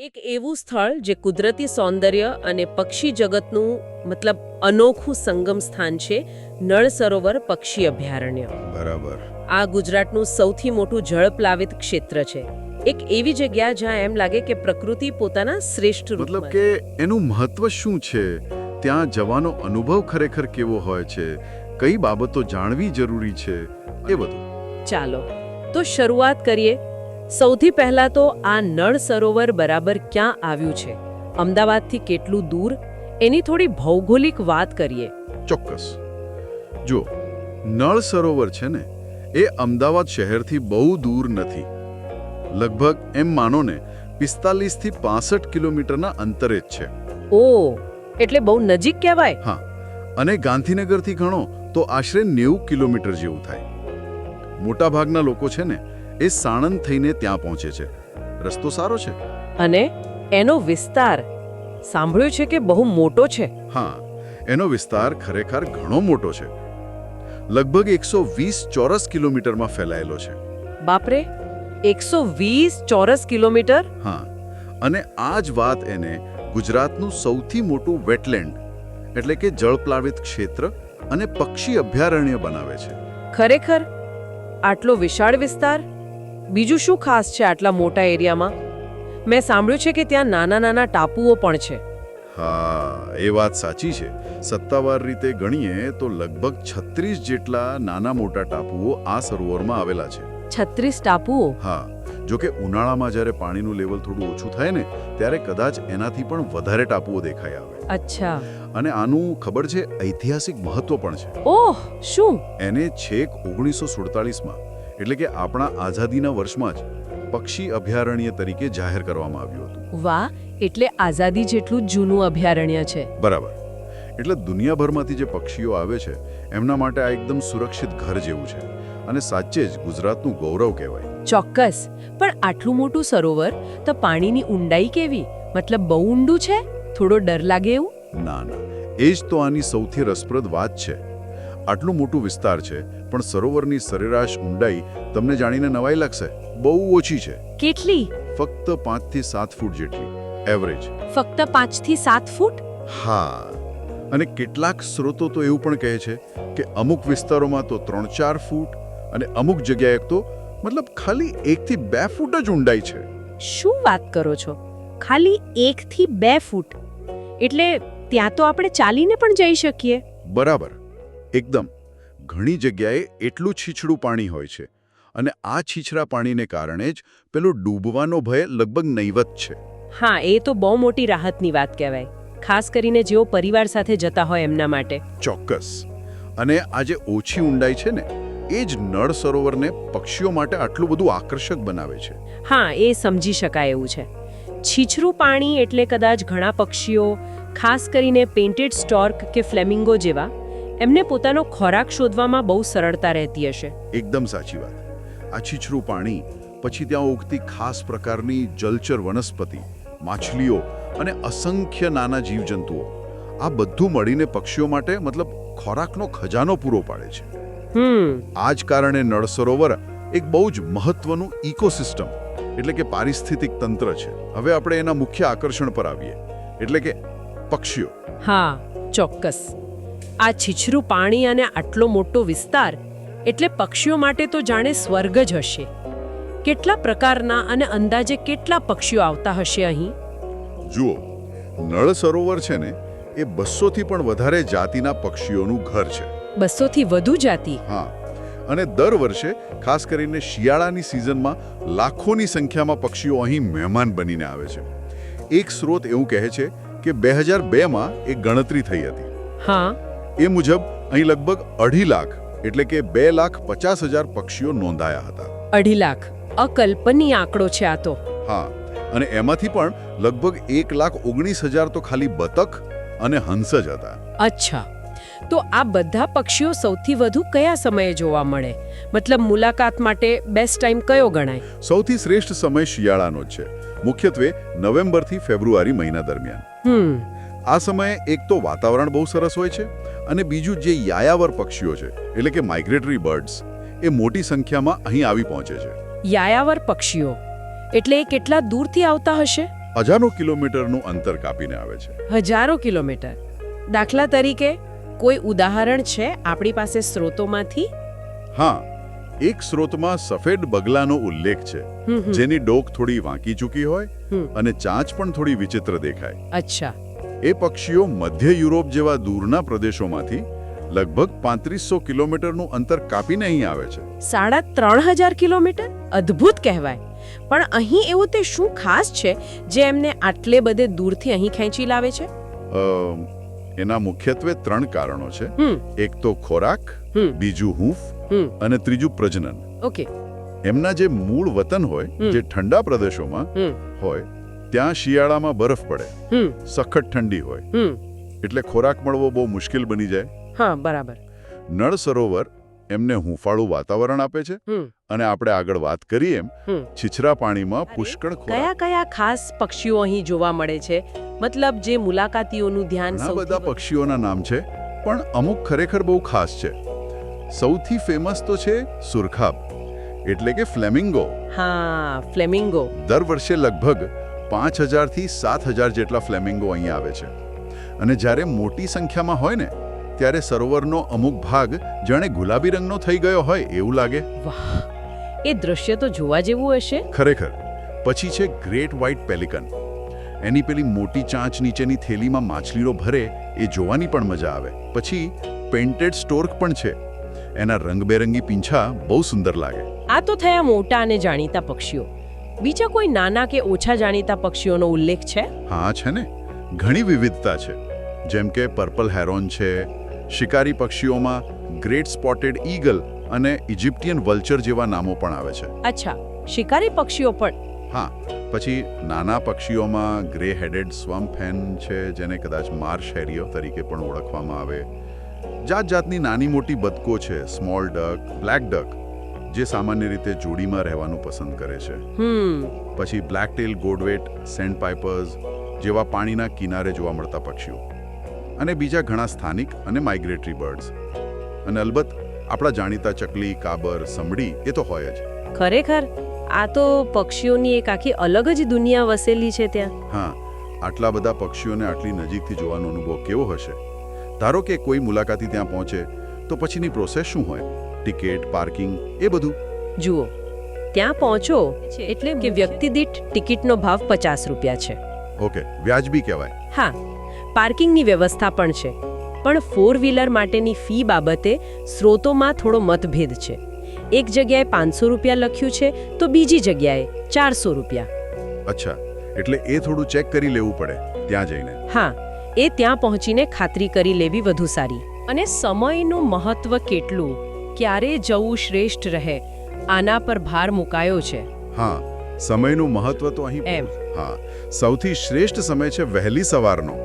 એક એવું સ્થળ જે કુદરતી સૌંદર્ય અને પક્ષી જગતનું અનોખું સંગમ સ્થાન છે નળ સરોવર પક્ષી અભયારણ્ય. બરાબર. આ ગુજરાતનું સૌથી મોટું જળપ્લાવિત ક્ષેત્ર છે. એક એવી જગ્યા જ્યાં એમ લાગે કે પ્રકૃતિ પોતાના શ્રેષ્ઠ મતલબ રૂપમાં કે એનું મહત્વ શું છે? ત્યાં જવાનો અનુભવ ખરેખર કેવો હોય છે? કઈ બાબતો જાણવી જરૂરી છે? એ બધું. ચાલો તો શરૂઆત કરીએ. સૌથી પહેલા તો આ નળ સરોવર બરાબર ક્યાં આવ્યું છે, અમદાવાદથી કેટલું દૂર, એની થોડી ભૌગોલિક વાત કરીએ. ચોક્કસ. જો નળ સરોવર છે ને, એ અમદાવાદ શહેરથી બહુ દૂર નથી. લગભગ એમ માનો ને 45 થી 65 કિલોમીટરના અંતરે જ છે. ઓ, એટલે બહુ નજીક કહેવાય. હા, અને ગાંધીનગરથી ગણો તો આશરે 90 કિલોમીટર જેવું થાય. મોટાભાગના લોકો છે ને એ સાણંદ થઈને ત્યાં પહોંચે છે. રસ્તો સારો છે. અને એનો વિસ્તાર સાંભળ્યું છે કે બહુ મોટો છે. હા, એનો વિસ્તાર ખરેખર ઘણો મોટો છે. લગભગ 120 ચોરસ કિલોમીટરમાં ફેલાયેલો છે. બાપરે, 120 ચોરસ કિલોમીટર? હા, અને આ જ વાત એને ગુજરાતનું સૌથી મોટું વેટલેન્ડ એટલે કે જળપ્લાવિત ક્ષેત્ર અને પક્ષી અભયારણ્ય બનાવે છે. ખરેખર આટલો વિશાળ વિસ્તાર? બીજું શું ખાસ છે આટલા મોટા એરિયામાં? મેં સાંભળ્યું છે કે ત્યાં નાના નાના ટાપુઓ પણ છે. હા, એ વાત સાચી છે. સત્તાવાર રીતે ગણીએ તો લગભગ 36 જેટલા નાના મોટા ટાપુઓ આ સરોવરમાં આવેલા છે. 36 ટાપુઓ? હા, જો કે ઉનાળામાં જ્યારે પાણીનું લેવલ થોડું ઓછું થાય ને, ત્યારે કદાચ એનાથી પણ વધારે ટાપુઓ દેખાઈ આવે. અચ્છા. અને આનું ખબર છે ઐતિહાસિક મહત્વ પણ છે. ઓહ, શું? એને છેક 1947માં એટલે કે આપણા આઝાદીના વર્ષમાં જ પક્ષી અભયારણ્ય તરીકે જાહેર કરવામાં આવ્યું હતું. વાહ, એટલે આઝાદી જેટલું જ જૂનું અભયારણ્ય છે. બરાબર. એટલે દુનિયાભરમાંથી જે પક્ષીઓ આવે છે એમના માટે આ એકદમ સુરક્ષિત ઘર જેવું છે અને સાચે જ ગુજરાતનું ગૌરવ કહેવાય. ચોક્કસ. પણ આટલું મોટું સરોવર, તો પાણીની ઊંડાઈ કેવી? બહુ ઊંડું છે? થોડો ડર લાગે એવું? ના ના, એ જ તો આની સૌથી રસપ્રદ વાત છે. આટલું મોટું વિસ્તાર છે, પણ સરોવરની સરેરાશ ઊંડાઈ તમને જાણીને નવાઈ લાગશે, બહુ ઓછી છે. કેટલી? ફક્ત 5 થી 7 ફૂટ જેટલી એવરેજ. ફક્ત 5 થી 7 ફૂટ? હા, અને કેટલાક સ્ત્રોતો તો એવું પણ કહે છે કે અમુક વિસ્તારોમાં તો 3-4 ફૂટ અને અમુક જગ્યાએ તો ખાલી 1 થી 2 ફૂટ જ ઊંડાઈ છે. શું વાત કરો છો? ખાલી 1 થી 2 ફૂટ? એટલે ત્યાં તો આપણે ચાલીને પણ જઈ શકીએ. બરાબર, એકદમ. ઘણી જગ્યાએ એટલું છીછડું પાણી હોય છે અને આ છીછરા પાણીને કારણે જ પેલો ડૂબવાનો ભય લગભગ નહીવત છે. હા, એ તો બહુ મોટી રાહતની વાત કહેવાય, ખાસ કરીને જેઓ પરિવાર સાથે જતા હોય એમના માટે. ચોક્કસ. અને આ જે ઓછી ઊંડાઈ છે ને, એ જ નળ સરોવરને પક્ષીઓ માટે આટલું બધું આકર્ષક બનાવે છે. હા, એ સમજી શકાય એવું છે. છીછરું પાણી એટલે કદાચ ઘણા પક્ષીઓ, ખાસ કરીને પેઇન્ટેડ સ્ટોર્ક કે ફ્લેમિંગો જેવા, એમને પોતાનો ખોરાક શોધવામાં બહુ સરળતા રહેતી હશે. એકદમ સાચી વાત. આ છીછરું પાણી, પછી ત્યાં ઉગતી ખાસ પ્રકારની જલચર વનસ્પતિ, માછલીઓ અને અસંખ્ય નાના જીવજંતુઓ, આ બધું મળીને પક્ષીઓ માટે ખોરાકનો ખજાનો પૂરો પાડે છે. આ જ કારણે નળ સરોવર એક બહુ જ મહત્વનું ઇકોસિસ્ટમ એટલે કે પારિસ્થિતિક તંત્ર છે. હવે આપણે એના મુખ્ય આકર્ષણ પર આવીએ, એટલે કે પક્ષીઓ. હા, ચોક્કસ. આ છીછરું પાણી અને આટલો મોટો વિસ્તાર એટલે પક્ષીઓ માટે તો જાણે સ્વર્ગ જ હશે. કેટલા પ્રકારના અને અંદાજે કેટલા પક્ષીઓ આવતા હશે અહીં? જુઓ, નળ સરોવર છે ને, એ 200 થી પણ વધારે જાતિના પક્ષીઓનું ઘર છે. 200 થી વધુ જાતિ? હા, અને દર વર્ષે ખાસ કરીને શિયાળાની સિઝનમાં લાખોની સંખ્યામાં પક્ષીઓ અહીં મહેમાન બનીને આવે છે. એક સ્રોત એવું કહે છે કે 2002માં એક ગણતરી થઈ હતી. હા, એ મુજબ અહીં લગભગ 2.5 લાખ એટલે કે 2,50,000 પક્ષીઓ નોંધાયા હતા. 2.5 લાખ? અકલ્પનીય આંકડો છે આ તો. હા, અને એમાંથી પણ લગભગ 1,19,000 તો ખાલી બતક અને હંસ જ હતા. અચ્છા, તો આ બધા પક્ષીઓ સૌથી વધુ કયા સમયે જોવા મળે? મુલાકાત માટે બેસ્ટ ટાઈમ કયો ગણાય? સૌથી શ્રેષ્ઠ સમય શિયાળાનો જ છે, મુખ્યત્વે નવેમ્બરથી ફેબ્રુઆરી મહિના દરમિયાન. આ સમયે એક તો વાતાવરણ બહુ સરસ હોય છે અને બીજું જે યાયાવર પક્ષીઓ છે એટલે કે માઇગ્રેટરી બર્ડ્સ, એ મોટી સંખ્યામાં અહીં આવી પહોંચે છે. યાયાવર પક્ષીઓ એટલે એ કેટલા દૂરથી આવતા હશે? હજારો કિલોમીટરનું અંતર કાપીને આવે છે. હજારો કિલોમીટર. દાખલા તરીકે કોઈ ઉદાહરણ છે આપણી પાસે સ્ત્રોતોમાંથી? હા, એક સ્રોતમાં સફેદ બગલાનો ઉલ્લેખ છે, જેની ડોક થોડી વાંકી ચૂકી હોય અને ચાંચ પણ થોડી વિચિત્ર દેખાય. અચ્છા. એ પક્ષીઓ મધ્ય યુરોપ જેવા દૂરના પ્રદેશોમાંથી લગભગ 3500 કિલોમીટરનું અંતર કાપીને અહીં આવે છે. 3500 કિલોમીટર? અદ્ભુત કહેવાય. પણ અહીં એવું તે શું ખાસ છે જે એમને આટલે બધે દૂરથી અહીં ખેંચી લાવે છે? એના મુખ્યત્વે 3 કારણો છે. એક તો ખોરાક, બીજું હૂંફ અને ત્રીજું પ્રજનન. ઓકે. એમના જે મૂળ વતન હોય, જે ઠંડા પ્રદેશોમાં હોય, ત્યાં શિયાળામાં બરફ પડે, સખત ઠંડી હોય, એટલે ખોરાક મળવો બહુ મુશ્કેલ બની જાય. હા, બરાબર. નળ સરોવર એમને હૂંફાળું વાતાવરણ આપે છે અને આપણે આગળ વાત કરી એમ છીછરા પાણીમાં પુષ્કળ કયા કયા ખાસ પક્ષીઓ અહીં જોવા મળે છે? મતલબ જે મુલાકાતીઓનું ધ્યાન ઘણા બધા પક્ષીઓના નામ છે, પણ અમુક ખરેખર બહુ ખાસ છે. સૌથી ફેમસ તો છે સુરખાબ, એટલે કે ફ્લેમિંગો. હા, ફ્લેમિંગો. દર વર્ષે લગભગ 5000 થી 7000 જેટલા ફ્લેમિંગો અહીં આવે છે. અને જ્યારે મોટી સંખ્યામાં હોય ને, ત્યારે સરોવરનો અમુક ભાગ જાણે ગુલાબી રંગનો થઈ ગયો હોય એવું લાગે. વાહ, એ દ્રશ્ય તો જોવા જેવું હશે. ખરેખર. પછી છે ગ્રેટ વ્હાઇટ પેલિકન. એની પેલી મોટી ચાંચ નીચેની થેલીમાં માછલીઓ ભરે, એ જોવાની પણ મજા આવે. પછી પેઇન્ટેડ સ્ટોર્ક પણ છે. એના રંગબેરંગી પીંછા બહુ સુંદર લાગે. આ તો થયા મોટા અને જાણીતા પક્ષીઓ. બીજા કોઈ નાના કે ઓછા જાણીતા પક્ષીઓનો ઉલ્લેખ છે? હા, છે ને. ઘણી વિવિધતા છે. જેમ કે પર્પલ હેરોન છે. શિકારી પક્ષીઓમાં ગ્રેટ સ્પોટેડ ઈગલ અને ઇજિપ્ટિયન વલ્ચર જેવા નામો પણ આવે છે. અચ્છા, શિકારી પક્ષીઓ પણ? હા. પછી નાના પક્ષીઓમાં ગ્રે હેડેડ સ્વમ્પ હેન છે, જેને કદાચ માર્શ હેરિયો તરીકે પણ ઓળખવામાં આવે. જાત જાતની નાની મોટી બતકો છે, સ્મોલ ડક, બ્લેક ડક, જે સામાન્ય રીતે જોડીમાં રહેવાનું પસંદ કરે છે. પછી બ્લેકટેલ ગોડવેટ, સેન્ડ પાઇપર્સ જેવા પાણીના કિનારે જોવા મળતા પક્ષીઓ. અને બીજા ઘણા સ્થાનિક અને માઇગ્રેટરી બર્ડ્સ. અને અલબત્ત આપણા જાણીતા ચકલી, કાબર, સમડી એ તો હોય જ. ખરેખર આ તો પક્ષીઓની એક આખી અલગ જ દુનિયા વસેલી છે ત્યાં. હા, આટલા બધા પક્ષીઓને આટલી નજીકથી જોવાનો અનુભવ કેવો હશે? ધારો કે કોઈ મુલાકાતી ત્યાં પહોંચે તો પછીની પ્રોસેસ શું હોય? ટિકિટ, પાર્કિંગ, એ બધું. જુઓ, ત્યાં પહોંચો એટલે કે વ્યક્તિ દીઠ ટિકિટનો ભાવ 50 રૂપિયા છે. ઓકે, વ્યાજબી કહેવાય. હા, પાર્કિંગની વ્યવસ્થા પણ છે. પણ 4 વ્હીલર માટેની ફી બાબતે સ્ત્રોતોમાં થોડો મતભેદ છે. એક જગ્યાએ 500 રૂપિયા લખ્યું છે તો બીજી જગ્યાએ 400 રૂપિયા. અચ્છા, એટલે એ થોડું ચેક કરી લેવું પડે ત્યાં જઈને. હા, એ ત્યાં પહોંચીને ખાતરી કરી લેવી વધુ સારી. અને સમયનું મહત્વ કેટલું, ક્યારે જવું શ્રેષ્ઠ રહે, આના પર ભાર મુકાયો છે. હા, સમયનું મહત્વ તો અહીં એમ. હા, સૌથી શ્રેષ્ઠ સમય છે વહેલી સવારનો.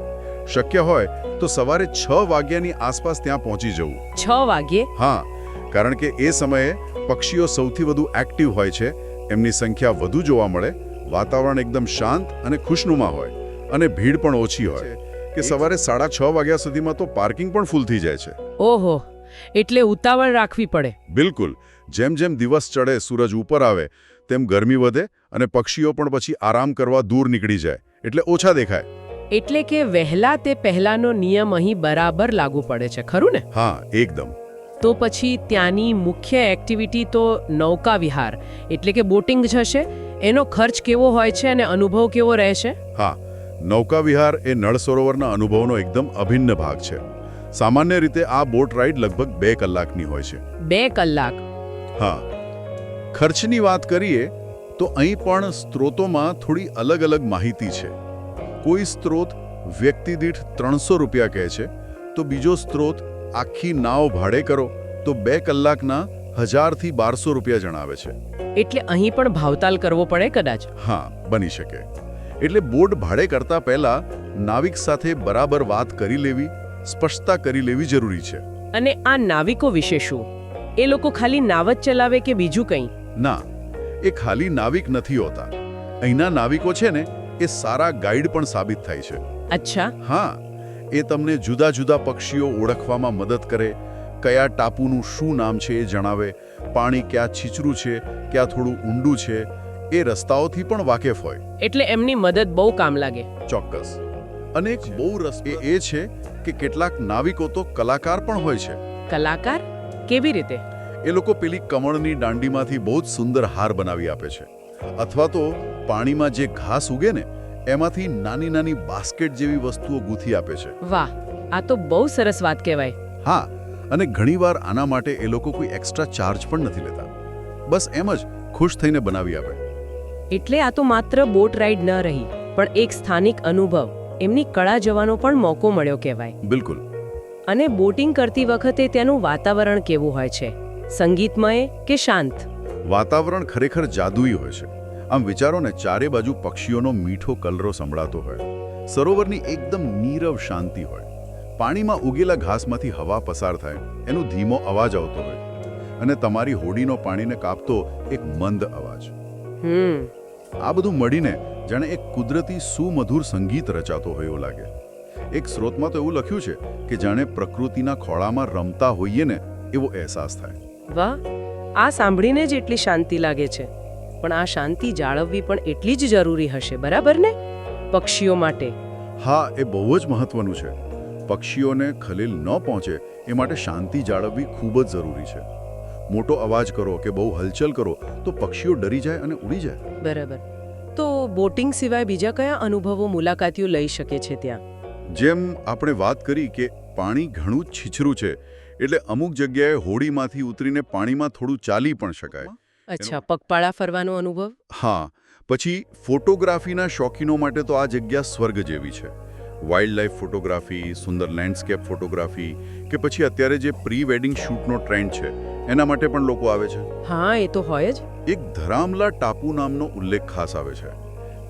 શક્ય હોય તો સવારે 6 વાગ્યાની આસપાસ ત્યાં પહોંચી જવું. 6 વાગ્યે? હા, કારણ કે એ સમયે પક્ષીઓ સૌથી વધુ એક્ટિવ હોય છે, એમની સંખ્યા વધુ જોવા મળે, વાતાવરણ એકદમ શાંત અને ખુશનુમા હોય, અને ભીડ પણ ઓછી હોય. કે સવારે 6:30 વાગ્યા સુધીમાં તો પાર્કિંગ પણ ફૂલ થઈ જાય છે. ઓહો, એટલે ઉતાવળ રાખવી પડે. બિલકુલ. જેમ જેમ દિવસ ચડે, સૂરજ ઉપર આવે, તેમ ગરમી વધે અને પક્ષીઓ પણ પછી આરામ કરવા દૂર નીકળી જાય, એટલે ઓછા દેખાય. એટલે કે વહેલા તે પહેલાનો નિયમ અહીં બરાબર લાગુ પડે છે, ખરું ને? હા, એકદમ. તો પછી ત્યાંની મુખ્ય એક્ટિવિટી તો નૌકા વિહાર એટલે કે બોટિંગ જ હશે. એનો ખર્ચ કેવો હોય છે અને અનુભવ કેવો રહેશે? હા, નૌકા વિહાર એ નળ સરોવરના અનુભવનો એકદમ અભિન્ન ભાગ છે. સામાન્ય રીતે આ બોટ રાઈડ લગભગ 2 કલાકની હોય છે. 2 કલાક? હા. ખર્ચની વાત કરીએ તો અહીં પણ સ્ત્રોતોમાં થોડી અલગ અલગ માહિતી છે. કોઈ સ્ત્રોત વ્યક્તિ દીઠ 300 રૂપિયા કહે છે, તો બીજો સ્ત્રોત આખી નાવ ભાડે કરો તો 2 કલાકના 1000 થી 1200 રૂપિયા જણાવે છે. એટલે અહીં પણ ભાવતાલ કરવો પડે કદાચ? હા, બની શકે. એટલે બોટ ભાડે કરતા પહેલા નાવિક સાથે બરાબર વાત કરી લેવી, સ્પષ્ટતા કરી લેવી જરૂરી છે. અને આ નાવિકો વિશે શું? એ લોકો ખાલી નાવ જ ચલાવે કે બીજું કંઈ? ના, એ ખાલી નાવિક નથી હોતા. અહીંના નાવિકો છે ને, એ સારા ગાઈડ પણ સાબિત થાય છે. અચ્છા. હા, એ તમને જુદા જુદા પક્ષીઓ ઓળખવામાં મદદ કરે, કયા ટાપુનું શું નામ છે એ જણાવે, પાણી ક્યાં છીછરું છે, ક્યાં થોડું ઊંડું છે, એ રસ્તાઓથી પણ વાકેફ હોય. એટલે એમની મદદ બહુ કામ લાગે. ચોક્કસ. અને એક બહુ રસપ્રદ એ છે કે કેટલાક નાવિકો તો કલાકાર પણ હોય છે. કલાકાર કેવી રીતે? એ લોકો પેલી કમળની દાંડીમાંથી બહુ જ સુંદર હાર બનાવી આપે છે, અથવા તો પાણીમાં જે ઘાસ ઉગે ને એમાંથી નાની નાની બાસ્કેટ જેવી વસ્તુઓ ગૂંથી આપે છે. વાહ, આ તો બહુ સરસ વાત કહેવાય. હા, અને ઘણીવાર આના માટે એ લોકો કોઈ એક્સ્ટ્રા ચાર્જ પણ નથી લેતા. બસ એમ જ ખુશ થઈને બનાવી આપે. એટલે આ તો માત્ર બોટ રાઈડ ન રહી, પણ એક સ્થાનિક અનુભવ, એમની કળા જવાનો પણ મોકો મળ્યો કહેવાય. બિલકુલ. અને બોટિંગ કરતી વખતે ત્યાંનું વાતાવરણ કેવું હોય છે? સંગીતમય કે શાંત? વાતાવરણ ખરેખર જાદુઈ હોય છે. આમ વિચારો ને, ચારે બાજુ પક્ષીઓનો મીઠો કલરો સંભળાતો હોય, સરોવરની એકદમ નીરવ શાંતિ હોય, પાણીમાં ઉગેલા ઘાસમાંથી હવા પસાર થાય એનો ધીમો અવાજ આવતો હોય, અને તમારી હોડીનો પાણીને કાપતો એક મંદ અવાજ. આ બધું મળીને જાણે એક કુદરતી સુમધુર સંગીત રચાતો હોય એવું લાગે. એક સ્રોતમાં તો એવું લખ્યું છે કે જાણે પ્રકૃતિના ખોળામાં રમતા હોઈએ ને એવો અહેસાસ થાય. વાહ, આ સાંભળીને જ એટલી શાંતિ લાગે છે. પણ આ શાંતિ જાળવવી પણ એટલી જ જરૂરી હશે, બરાબર ને? પક્ષીઓ માટે. હા, એ બહુ જ મહત્વનું છે. પક્ષીઓને ખલેલ ન પહોંચે એ માટે શાંતિ જાળવવી ખૂબ જ જરૂરી છે. મોટો અવાજ કરો કે બહુ હલચલ કરો તો પક્ષીઓ ડરી જાય અને ઉડી જાય. બરાબર. તો બોટિંગ સિવાય બીજા કયા અનુભવો મુલાકાતીઓ લઈ શકે છે ત્યાં? જેમ આપણે વાત કરી કે પાણી ઘણું જ છીછરું છે, એટલે અમુક જગ્યાએ હોડીમાંથી ઉતરીને પાણીમાં થોડું ચાલી પણ શકાય. અચ્છા, પગપાળા ફરવાનો અનુભવ? હા. પછી ફોટોગ્રાફીના શોખીનો માટે તો આ જગ્યા સ્વર્ગ જેવી છે. વાઇલ્ડ લાઈફ ફોટોગ્રાફી, સુંદર લેન્ડસ્કેપ ફોટોગ્રાફી, કે પછી અત્યારે જે પ્રી વેડિંગ શૂટનો ટ્રેન્ડ છે એના માટે પણ લોકો આવે છે. હા, એ તો હોય જ. એક ધરામલા ટાપુ નામનો ઉલ્લેખ ખાસ આવે છે.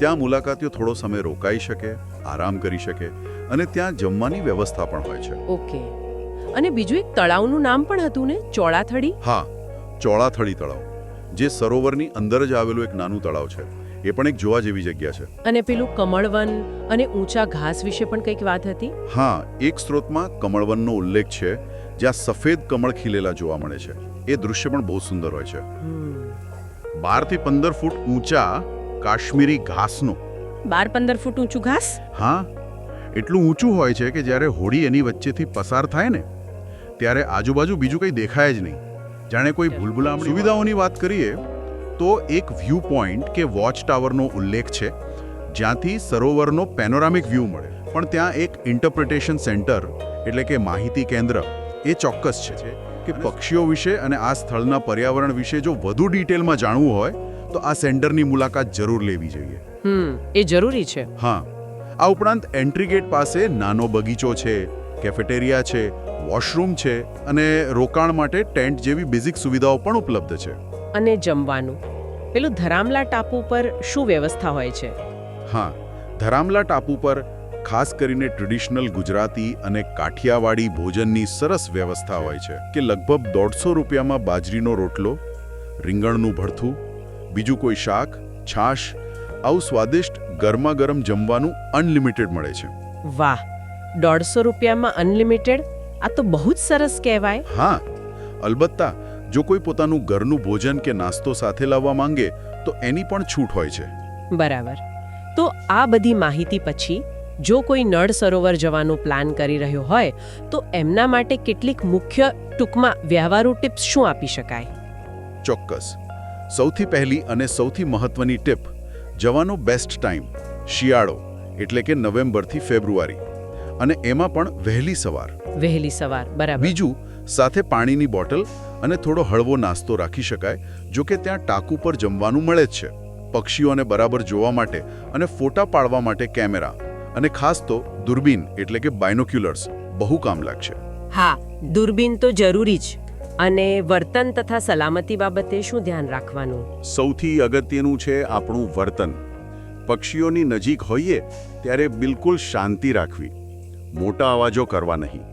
ત્યાં મુલાકાતીઓ થોડો સમય રોકાઈ શકે, આરામ કરી શકે, અને ત્યાં જમવાની વ્યવસ્થા પણ હોય છે. ઓકે. અને બીજું એક તળાવનું નામ પણ હતું ને, ચોળાથડી? હા, ચોળાથડી તળાવ, જે સરોવરની અંદર જ આવેલું એક નાનું તળાવ છે. એ પણ એક જોવા જેવી જગ્યા છે. અને પેલું કમળવન અને ઊંચા ઘાસ વિશે પણ કંઈક વાત હતી? હા, એક સ્ત્રોતમાં કમળવનનો ઉલ્લેખ છે, જ્યાં સફેદ કમળ ખીલેલા જોવા મળે છે. એ દૃશ્ય પણ બહુ સુંદર હોય છે. 12 થી 15 ફૂટ ઊંચા કાશ્મીરી ઘાસનો. 12-15 ફૂટ ઊંચું ઘાસ? હા, એટલું ઊંચું હોય છે કે જ્યારે હોડી એની વચ્ચેથી પસાર થાય ને ત્યારે આજુબાજુ બીજું કંઈ દેખાય જ નહીં, જાણે કોઈ ભૂલભુલામણી. સુવિધાઓની વાત કરીએ તો એક વ્યૂ પોઈન્ટ કે વોચ ટાવરનો ઉલ્લેખ છે, જ્યાંથી સરોવરનો પેનોરામિક વ્યૂ મળે. પણ ત્યાં એક ઇન્ટરપ્રિટેશન સેન્ટર એટલે કે માહિતી કેન્દ્ર એ ચોક્કસ છે કે પક્ષીઓ વિશે અને આ સ્થળના પર્યાવરણ વિશે જો વધુ ડિટેલમાં જાણવું હોય તો આ સેન્ટરની મુલાકાત જરૂર લેવી જોઈએ. એ જરૂરી છે. હા, આ ઉપરાંત એન્ટ્રી ગેટ પાસે નાનો બગીચો છે, કેફેટેરિયા છે, વોશરૂમ છે, અને રોકાણ માટે ટેન્ટ જેવી બેઝિક સુવિધાઓ પણ ઉપલબ્ધ છે. અને જમવાનું પેલું ધરામલા ટાપુ પર શું વ્યવસ્થા હોય છે? હા, ધરામલા ટાપુ પર ખાસ કરીને ટ્રેડિશનલ ગુજરાતી અને કાઠિયાવાડી ભોજનની સરસ વ્યવસ્થા હોય છે કે લગભગ 150 રૂપિયામાં બાજરીનો રોટલો, રીંગણનું ભરથું, બીજું કોઈ શાક, છાશ, આવું સ્વાદિષ્ટ ગરમા ગરમ જમવાનું અનલિમિટેડ મળે છે. વાહ, 150 રૂપિયામાં અનલિમિટેડ? આ તો બહુ જ સરસ કહેવાય. હા, અલબત્તા જો કોઈ પોતાનું ઘરનું ભોજન કે નાસ્તો સાથે લાવવા માંગે તો એની પણ છૂટ હોય છે. બરાબર. તો આ બધી માહિતી પછી જો કોઈ નળ સરોવર જવાનો પ્લાન કરી રહ્યો હોય તો એમના માટે કેટલીક મુખ્ય ટૂંકમાં વ્યવહારુ ટિપ્સ શું આપી શકાય? ચોક્કસ. સૌથી પહેલી અને સૌથી મહત્વની ટિપ, જવાનો બેસ્ટ ટાઈમ શિયાળો એટલે કે નવેમ્બરથી ફેબ્રુઆરી, અને એમાં પણ વહેલી સવાર. વહેલી સવાર, બરાબર. બીજું, સાથે પાણીની બોટલ અને થોડો હળવો નાસ્તો રાખી શકાય. જો કે ત્યાં ટાપુ પર જમવાનું મળે જ છે. પક્ષીઓને બરાબર જોવા માટે અને ફોટા પાડવા માટે કેમેરા અને ખાસ તો દૂરબીન એટલે કે બાયનોક્યુલર્સ બહુ કામ લાગશે. હા, દૂરબીન તો જરૂરી જ. અને વર્તન તથા સલામતી બાબતે શું ધ્યાન રાખવાનું? સૌથી અગત્યનું છે આપણું વર્તન. પક્ષીઓની નજીક હોઈએ ત્યારે બિલકુલ શાંતિ રાખવી, મોટા અવાજો કરવા નહીં,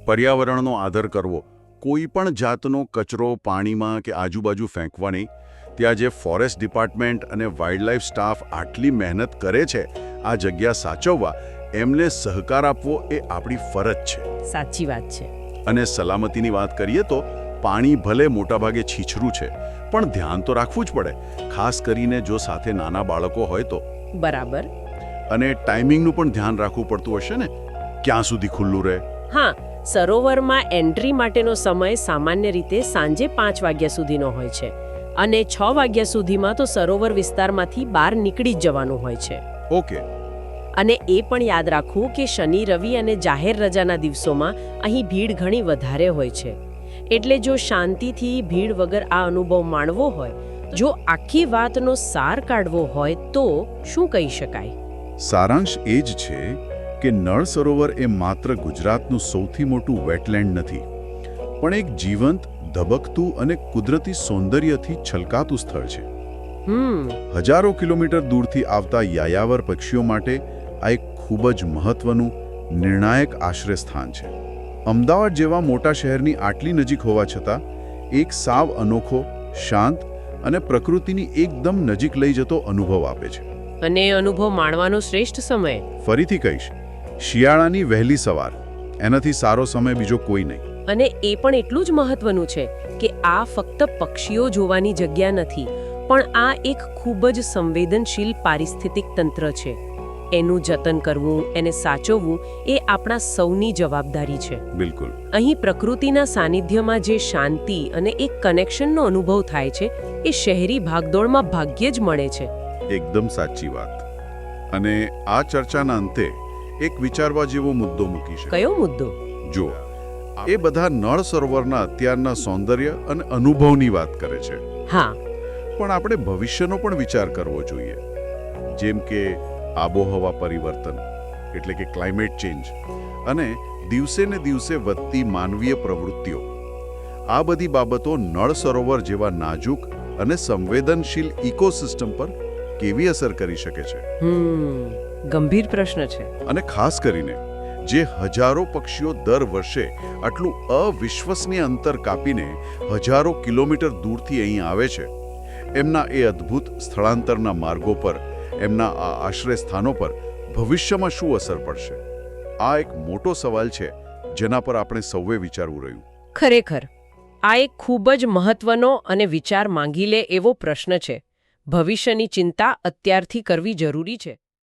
પર્યાવરણનો આદર કરવો, કોઈ પણ જાતનો કચરો પાણીમાં કે આજુબાજુ ફેંકવા નહીં. ત્યાં જે ફોરેસ્ટ ડિપાર્ટમેન્ટ અને વાઇલ્ડલાઇફ સ્ટાફ આટલી મહેનત કરે છે આ જગ્યા સાચવવા, એમને સહકાર આપવો એ આપણી ફરજ છે. સાચી વાત છે. અને સલામતીની વાત કરીએ તો પાણી ભલે મોટાભાગે છીછરું છે, પણ ધ્યાન તો રાખવું જ પડે, ખાસ કરીને જો સાથે નાના બાળકો હોય તો. બરાબર. અને ટાઈમિંગનું પણ ધ્યાન રાખવું પડતું હશે ને, ક્યાં સુધી ખુલ્લું રહે? હા, સરોવરમાં એન્ટ્રી માટેનો સમય સામાન્ય રીતે સાંજે 5 વાગ્યા સુધીનો હોય છે અને 6 વાગ્યા સુધીમાં તો સરોવર વિસ્તારમાંથી બહાર નીકળી જ જવાનું હોય છે. ઓકે. અને એ પણ યાદ રાખવું કે શનિ, રવિ અને જાહેર રજાના દિવસોમાં અહીં ભીડ ઘણી વધારે હોય છે. એટલે જો શાંતિથી ભીડ વગર આ અનુભવ માણવો હોય, જો આખી વાતનો સાર કાઢવો હોય તો શું કહી શકાય? સારાંશ એ જ છે કે નળ સરોવર એ માત્ર ગુજરાતનું સૌથી મોટું વેટલેન્ડ નથી, પણ એક જીવંત, ધબકતું અને કુદરતી સૌંદર્યથી છલકાતું સ્થળ છે. હજારો કિલોમીટર દૂરથી આવતા યાયાવર પક્ષીઓ માટે આ એક ખૂબ જ મહત્વનું, નિર્ણાયક આશ્રયસ્થાન છે. અમદાવાદ જેવા મોટા શહેરની આટલી નજીક હોવા છતાં એક સાવ અનોખો, શાંત અને પ્રકૃતિની એકદમ નજીક લઈ જતો અનુભવ આપે છે. અને એ અનુભવ માણવાનો શ્રેષ્ઠ સમય? ફરીથી કહીશ, શિયાળાની વહેલી સવાર. એનાથી સારો સમય બીજો કોઈ નહીં. અને એ પણ એટલું જ મહત્વનું છે કે આ ફક્ત પક્ષીઓ જોવાની જગ્યા નથી, પણ આ એક ખૂબ જ સંવેદનશીલ પારિસ્થિતિક તંત્ર છે. એનું જતન કરવું, એને સાચવવું એ આપણા સૌની જવાબદારી છે. બિલકુલ. અહીં પ્રકૃતિના સાનિધ્યમાં જે શાંતિ અને એક કનેક્શનનો અનુભવ થાય છે, એ શહેરી ભાગદોડમાં ભાગ્યે જ મળે છે. એકદમ સાચી વાત. અને આ ચર્ચાના અંતે એક વિચારવા જેવો મુદ્દો મૂકી છે. કયો મુદ્દો? જો, એ બધા નળ સરોવરના અત્યારના સૌંદર્ય અને અનુભવની વાત કરે છે. હા, પણ આપણે ભવિષ્યનો પણ વિચાર કરવો જોઈએ. જેમ કે આબોહવા પરિવર્તન, એટલે કે ક્લાઇમેટ ચેન્જ, અને દિવસે ને દિવસે વધતી માનવીય પ્રવૃત્તિઓ. આ બધી બાબતો નળ સરોવર જેવા નાજુક અને સંવેદનશીલ ઇકોસિસ્ટમ પર કેવી અસર કરી શકે છે? ગંભીર પ્રશ્ન છે. અને ખાસ કરીને જે હજારો પક્ષીઓ દર વર્ષે આટલું અવિશ્વસનીય અંતર કાપીને હજારો કિલોમીટર દૂરથી અહીં આવે છે, એમના એ અદ્ભુત સ્થળાંતરના માર્ગો પર, એમના આ આશ્રય સ્થાનો પર ભવિષ્યમાં શું અસર પડશે? આ એક મોટો સવાલ છે જેના પર આપણે સૌએ વિચારવું રહ્યું. ખરેખર, આ એક ખૂબ જ મહત્વનો અને વિચાર માંગી લે એવો પ્રશ્ન છે. ભવિષ્યની ચિંતા અત્યારથી કરવી જરૂરી છે.